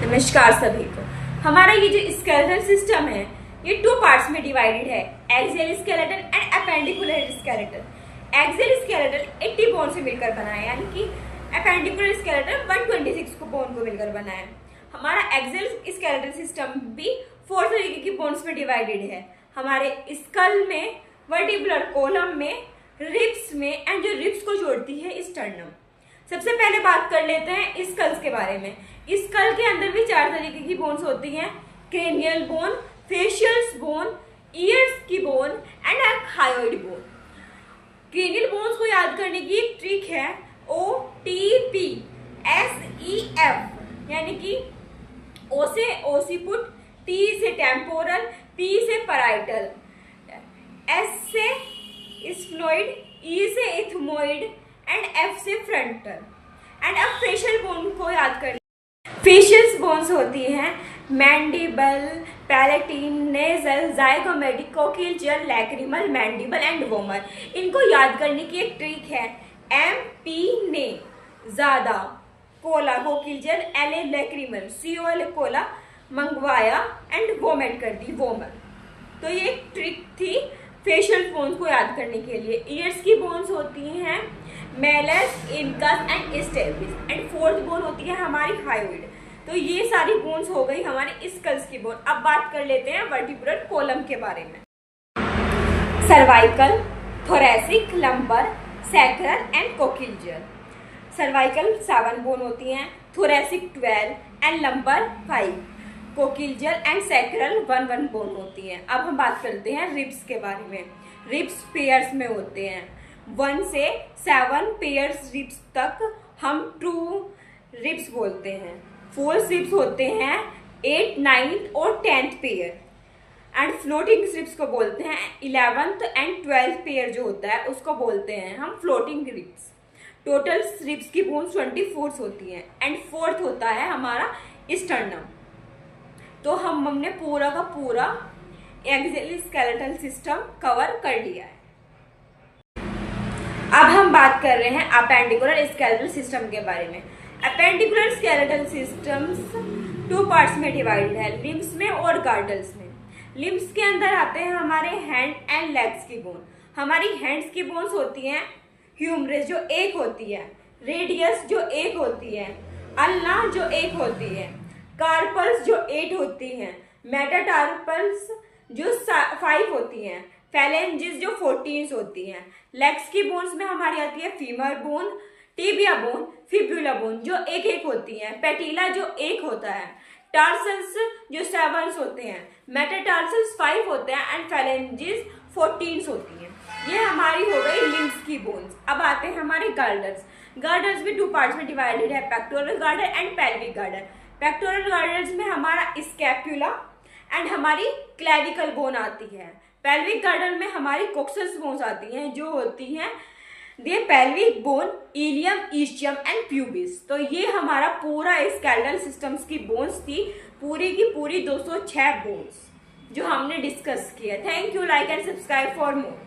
नमस्कार सभी को। हमारा ये जो स्केलेटल सिस्टम है ये 2 पार्ट्स में डिवाइडेड है, axial skeletal and appendicular skeletal. Axial skeletal 80 bone से मिलकर बना है, यानी कि अपेंडिकुलर स्केलेटल 126 बोन को मिलकर बना है। हमारा एक्सियल स्केलेटल सिस्टम भी 4 तरीके की बोन्स में डिवाइडेड है। हमारे स्कल में, वर्टिब्रल कॉलम में, रिब्स में एंड जो रिब्स को जोड़ती है स्टर्नम। सबसे पहले बात कर लेते हैं स्कल्स के बारे में। स्कल के अंदर भी 4 तरीके की बोन्स होती हैं, cranial bone, facial bone, ears की bone and hyoid bone. Cranial bones को याद करने की एक ट्रिक है OTP SEF, यानी कि O से ओसिपुट, T से टेम्पोरल, P से पैराइटल, S से स्फेनोइड, E से इथमोइड एंड F से फ्रंटल। एंड अब फेशियल बोन को याद कर। फेशियल बोन्स होती हैं mandible, palatine, nasal, zygomatic, cochlear, lacrimal, mandible and vomer. इनको याद करने की एक ट्रिक है MP ने ज्यादा, Cola cochlear, LA lacrimal, COL Cola मंगवाया एंड वोमेट कर दी, वोमर। तो ये एक ट्रिक थी फेशियल बोन्स को याद करने के लिए। ईयर्स की बोन्स होती हैं malleus, incus and stapes and fourth bone होती है हमारी हायोइड। तो ये सारी बोन्स हो गई हमारे स्कल्स की बोन। अब बात कर लेते हैं वर्टिब्रल कॉलम के बारे में। Cervical, thoracic, lumbar, sacral and cochlear. Cervical 7 bone होती हैं, thoracic 12 and lumbar 5, cochlear and sacral 1 bone होती हैं। अब हम बात करते हैं रिब्स के बारे में। रिब्स पेयर्स में होते हैं, 1 से 7 पेयर्स रिब्स तक हम ट्रू रिब्स बोलते हैं। 4 रिब्स होते हैं 8, 9 और 10th pair and floating ribs को बोलते हैं 11th एंड 12th पेयर जो होता है उसको बोलते हैं हम फ्लोटिंग रिब्स। टोटल रिब्स की बोन्स 24 होती हैं एंड 4th होता है हमारा स्टर्नम। तो हमने पूरा का पूरा एक्सियल स्केलेटल सिस्टम कवर कर लिया है। अब हम बात कर रहे हैं अपेंडिकुलर स्केलेटल सिस्टम के बारे में। अपेंडिकुलर स्केलेटल सिस्टम्स 2 पार्ट्स में डिवाइडेड है, लिम्स में और गार्डल्स में। लिम्स के अंदर आते हैं हमारे हैंड एंड लेग्स की बोन। हमारी हैंड्स की बोन्स होती हैं ह्यूमरस जो एक होती है, रेडियस जो एक होती है, अल्ना जो एक होती है, कार्पल्स जो 8 होती हैं, मेटाटार्पल्स जो 5 होती हैं, फैलेंजेस जो 14 होती हैं। लेग्स की बोन्स में हमारी आती है femur bone, tibia bone, fibula bone जो एक होती हैं, पेटिला जो 1 होता है, टार्सल्स जो 7 होते हैं, मेटाटार्सल्स 5 होते हैं एंड फैलेंजेस 14 होती हैं। ये हमारी हो गई लिम्स की बोन्स। अब आते हैं हमारे गार्डर्स। गार्डर्स भी 2 पार्ट्स में डिवाइडेड है, pectoral girder and pelvic girder. Pectoral girders में हमारा स्कैपुला एंड हमारी क्लेविकल बोन आती है। पेल्विक गार्डर में हमारी कोक्सस बोन्स आती हैं जो होती हैं the pelvic bone, ilium, ischium and pubis. तो ये हमारा पूरा स्केलेटल सिस्टम्स की बोन्स थी, पूरी की पूरी 206 बोन्स जो हमने डिस्कस किया। Thank you, like and subscribe for more.